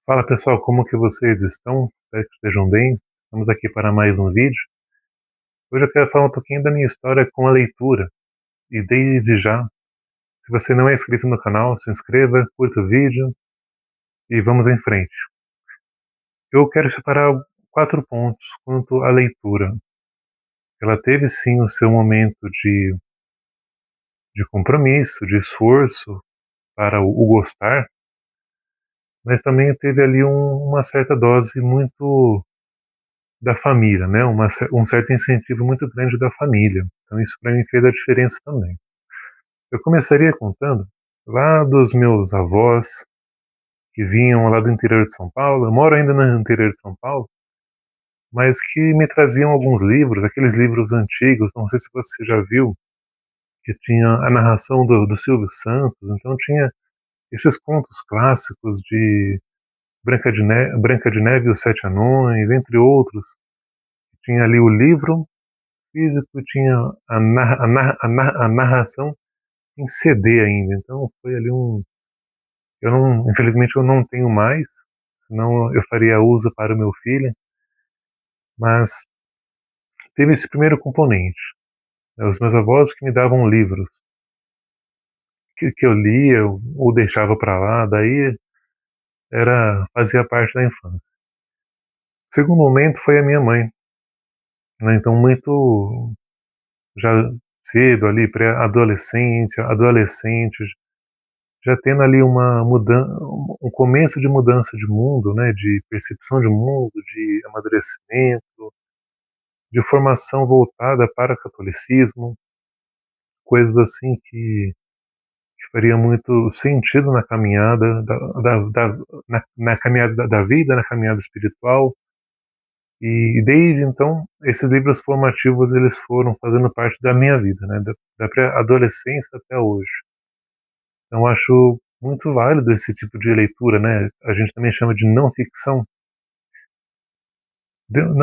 Fala pessoal, como que vocês estão? Espero que estejam bem. Estamos aqui para mais um vídeo. Hoje eu quero falar um pouquinho da minha história com a leitura. E desde já, se você não é inscrito no canal, se inscreva, curta o vídeo e vamos em frente. Eu quero separar 4 pontos quanto à leitura. Ela teve sim o seu momento de compromisso, de esforço para o gostar, mas também teve ali uma certa dose muito da família, né? Um certo incentivo muito grande da família. Então isso para mim fez a diferença também. Eu começaria contando lá dos meus avós que vinham lá do interior de São Paulo. Eu moro ainda no interior de São Paulo, mas que me traziam alguns livros, aqueles livros antigos. Não sei se você já viu, que tinha a narração do Silvio Santos. Então tinha esses contos clássicos de Branca de Neve e os Sete Anões, entre outros. Tinha ali o livro físico, tinha a narração em CD ainda. Então foi ali eu não, infelizmente eu não tenho mais, senão eu faria uso para o meu filho, mas teve esse primeiro componente. Os meus avós que me davam livros que eu lia ou deixava para lá, daí fazia parte da infância. O segundo momento foi a minha mãe, né? Então muito já cedo ali, pré-adolescente, adolescente, já tendo ali uma mudança, um começo de mudança de mundo, né, de percepção de mundo, de amadurecimento, de formação voltada para o catolicismo, coisas assim que faria muito sentido na caminhada na caminhada da vida, na caminhada espiritual. E desde então, esses livros formativos eles foram fazendo parte da minha vida, né, da pré-adolescência até hoje. Então, acho muito válido esse tipo de leitura, né? A gente também chama de não ficção. Eu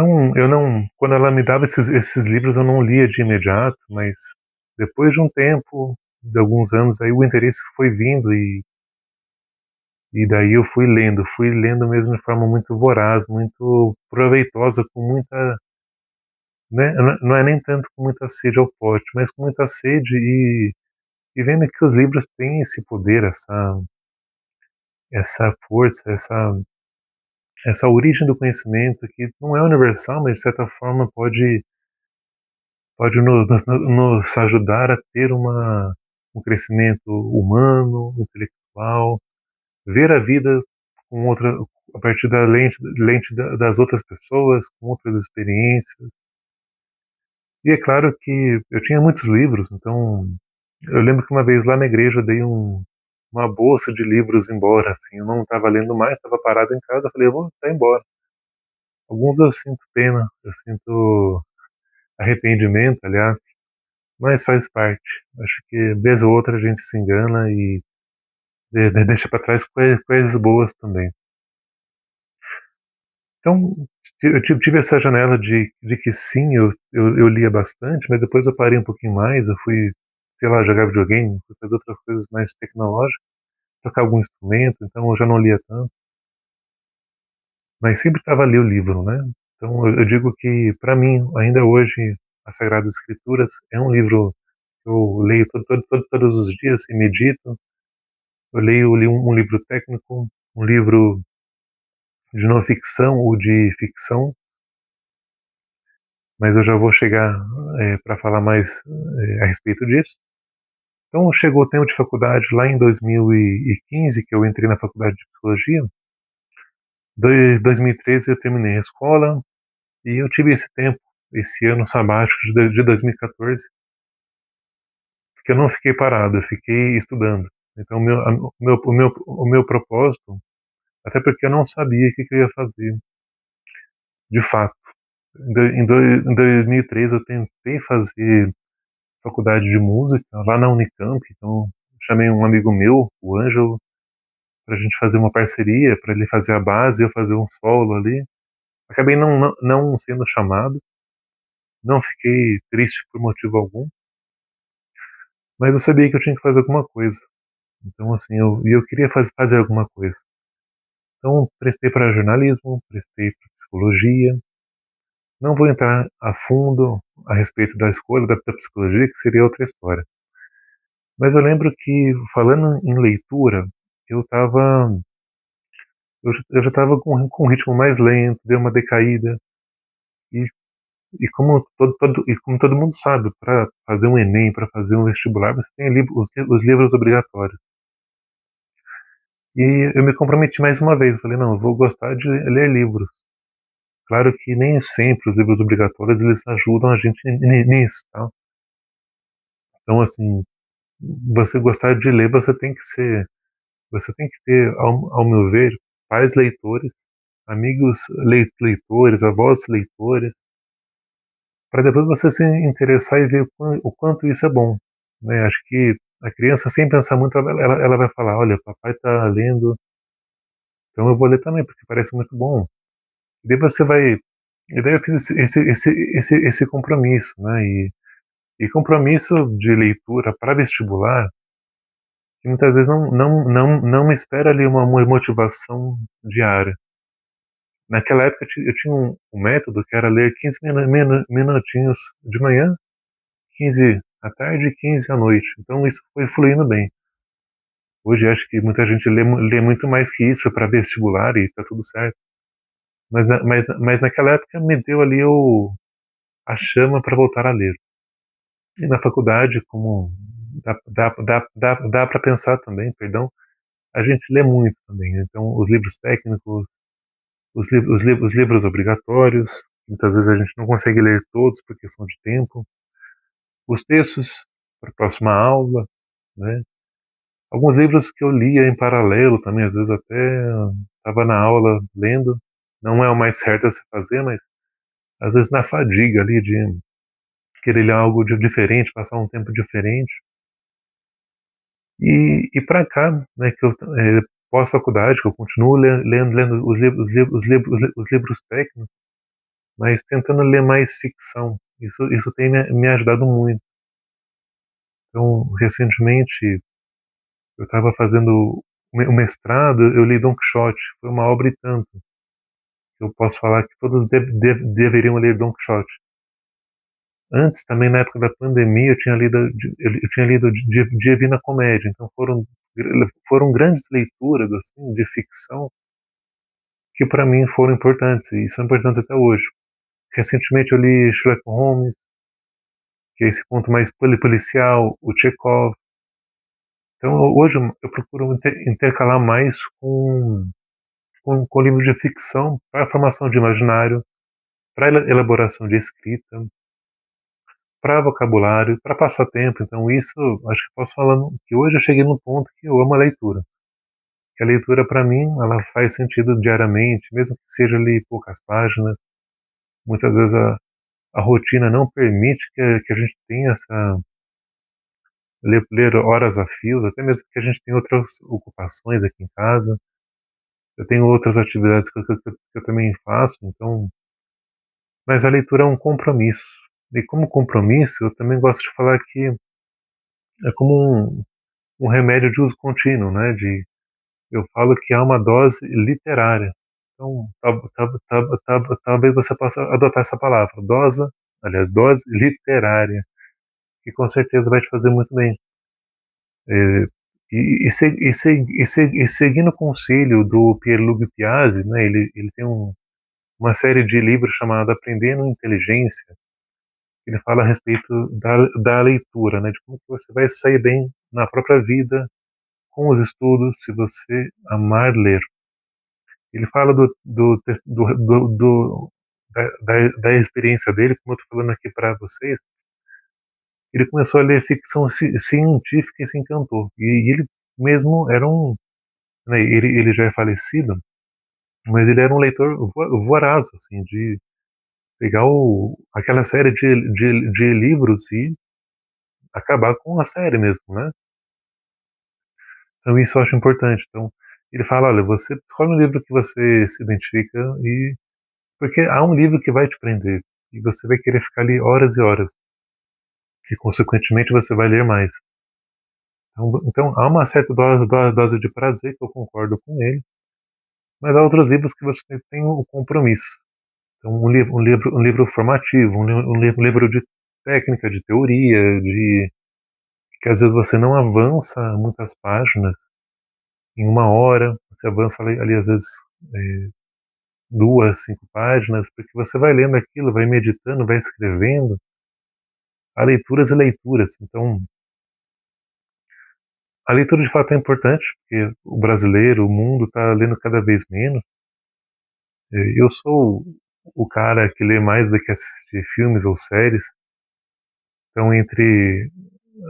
não, quando ela me dava esses livros, eu não lia de imediato, mas depois de um tempo, de alguns anos, aí o interesse foi vindo e daí eu fui lendo mesmo de forma muito voraz, muito proveitosa, com muita, né? Não é nem tanto com muita sede ao pote, mas com muita sede e vendo que os livros têm esse poder, essa força, essa origem do conhecimento que não é universal, mas de certa forma pode nos ajudar a ter um crescimento humano, intelectual, ver a vida com outra, a partir da lente das outras pessoas, com outras experiências. E é claro que eu tinha muitos livros, então eu lembro que uma vez lá na igreja eu dei uma bolsa de livros embora, assim, eu não estava lendo mais, estava parado em casa, eu falei, eu vou estar embora. Alguns eu sinto pena, eu sinto arrependimento, aliás, mas faz parte. Acho que vez ou outra a gente se engana e deixa para trás coisas boas também. Então, eu tive essa janela de que sim, eu lia bastante, mas depois eu parei um pouquinho mais, eu fui, sei lá, jogar videogame, fui fazer outras coisas mais tecnológicas, tocar algum instrumento, então eu já não lia tanto, mas sempre estava ali o livro, né? Então eu digo que, para mim, ainda hoje, as Sagradas Escrituras é um livro que eu leio todos os dias e medito. Eu li um livro técnico, um livro de não ficção ou de ficção, mas eu já vou chegar para falar mais a respeito disso. Então chegou o tempo de faculdade lá em 2015, que eu entrei na faculdade de psicologia. Em 2013 eu terminei a escola e eu tive esse tempo, esse ano sabático de 2014, porque eu não fiquei parado, eu fiquei estudando. Então o meu propósito, até porque eu não sabia o que eu ia fazer, de fato. Em 2013 eu tentei fazer faculdade de música lá na Unicamp, então chamei um amigo meu, o Ângelo, para a gente fazer uma parceria, para ele fazer a base e eu fazer um solo ali. Acabei não sendo chamado, não fiquei triste por motivo algum, mas eu sabia que eu tinha que fazer alguma coisa. Então, assim, eu queria fazer alguma coisa. Então, prestei para jornalismo, prestei para psicologia. Não vou entrar a fundo a respeito da escolha da psicologia, que seria outra história. Mas eu lembro que, falando em leitura, eu tava, eu já estava com um ritmo mais lento, deu uma decaída. E, e como todo mundo sabe, para fazer um Enem, para fazer um vestibular, você tem os livros obrigatórios. E eu me comprometi mais uma vez. Eu falei, não, eu vou gostar de ler livros. Claro que nem sempre os livros obrigatórios eles ajudam a gente nisso, tá? Então, assim, você gostar de ler, você tem que ter, ao meu ver, pais leitores, amigos leitores, avós leitores, para depois você se interessar e ver o quanto isso é bom, né? Acho que a criança, sem pensar muito, ela vai falar, olha, papai está lendo, então eu vou ler também, porque parece muito bom. E daí você vai. E daí eu fiz esse compromisso, né? E compromisso de leitura para vestibular, que muitas vezes não me espera ali uma motivação diária. Naquela época eu tinha um método que era ler 15 minutinhos de manhã, 15 à tarde e 15 à noite. Então isso foi fluindo bem. Hoje acho que muita gente lê muito mais que isso para vestibular e tá tudo certo. Mas naquela época me deu ali a chama para voltar a ler. E na faculdade, como dá para pensar também, perdão, a gente lê muito também, né? Então, os livros técnicos, os livros obrigatórios, muitas vezes a gente não consegue ler todos por questão de tempo, os textos para a próxima aula, né? Alguns livros que eu lia em paralelo também, às vezes até estava na aula lendo, não é o mais certo a se fazer, mas às vezes na fadiga ali de querer ler algo diferente, passar um tempo diferente. E para cá, né, que eu pós-faculdade, que eu continuo lendo os livros técnicos, mas tentando ler mais ficção. Isso tem me ajudado muito. Então, recentemente, eu estava fazendo o mestrado, eu li Don Quixote, foi uma obra e tanto. Eu posso falar que todos deveriam ler Don Quixote. Antes, também na época da pandemia, eu tinha lido Divina Comédia, então foram grandes leituras assim de ficção que para mim foram importantes e são importantes até hoje. Recentemente eu li Sherlock Holmes, que é esse ponto mais policial, o Chekhov. Então hoje eu procuro intercalar mais com livros de ficção para a formação de imaginário, para elaboração de escrita, para vocabulário, para passatempo. Então isso, acho que posso falar que hoje eu cheguei no ponto que eu amo a leitura. Que a leitura para mim, ela faz sentido diariamente, mesmo que seja ali poucas páginas. Muitas vezes a rotina não permite que a gente tenha ler horas a fio, até mesmo que a gente tem outras ocupações aqui em casa. Eu tenho outras atividades que eu também faço, então. Mas a leitura é um compromisso. E como compromisso, eu também gosto de falar que é como um remédio de uso contínuo, né? Eu falo que há uma dose literária. Então, talvez você possa adotar essa palavra, dose literária, que com certeza vai te fazer muito bem. É, e seguindo o conselho do Pierluigi Piazzi, né, ele tem uma série de livros chamada Aprendendo Inteligência. Ele fala a respeito da leitura, né, de como que você vai sair bem na própria vida com os estudos se você amar ler. Ele fala da experiência dele, como eu estou falando aqui para vocês. Ele começou a ler ficção científica e se encantou. E ele mesmo era né, ele já é falecido, mas ele era um leitor voraz, assim, de pegar aquela série de livros e acabar com a série mesmo, né? Então isso eu acho importante. Então ele fala, olha, você escolhe um livro que você se identifica porque há um livro que vai te prender e você vai querer ficar ali horas e horas e consequentemente você vai ler mais. Então há uma certa dose de prazer que eu concordo com ele, Mas há outros livros que você tem o compromisso. Então, um livro formativo, um livro de técnica, de teoria, de que às vezes você não avança muitas páginas em uma hora, você avança ali às vezes é, 2, 5 páginas, porque você vai lendo aquilo, vai meditando, vai escrevendo. Há leituras e leituras. Então, a leitura de fato é importante, porque o brasileiro, o mundo está lendo cada vez menos. Eu sou o cara que lê mais do que assistir filmes ou séries. Então, entre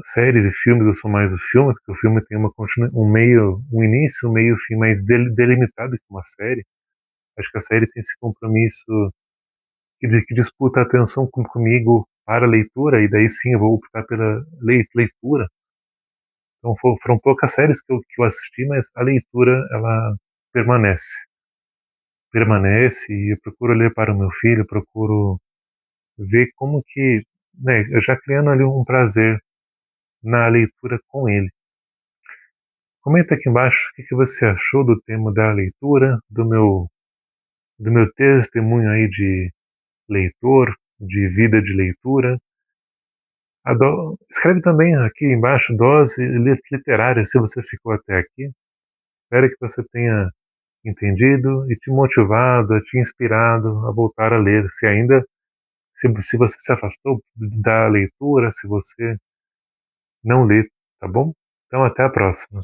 séries e filmes, eu sou mais o filme, porque o filme tem um meio, um início, um meio, fim mais delimitado que uma série. Acho que a série tem esse compromisso que disputa a atenção comigo para a leitura, e daí sim eu vou optar pela leitura. Então foram poucas séries que eu assisti, mas a leitura ela permanece. Permanece, e eu procuro ler para o meu filho, procuro ver como que, né, eu já criando ali um prazer na leitura com ele. Comenta aqui embaixo o que você achou do tema da leitura, do meu testemunho aí de leitor, de vida de leitura. Escreve também aqui embaixo dose literária, se você ficou até aqui. Espero que você tenha entendido e te motivado, te inspirado a voltar a ler. Se você se afastou da leitura, se você não lê, tá bom? Então até a próxima.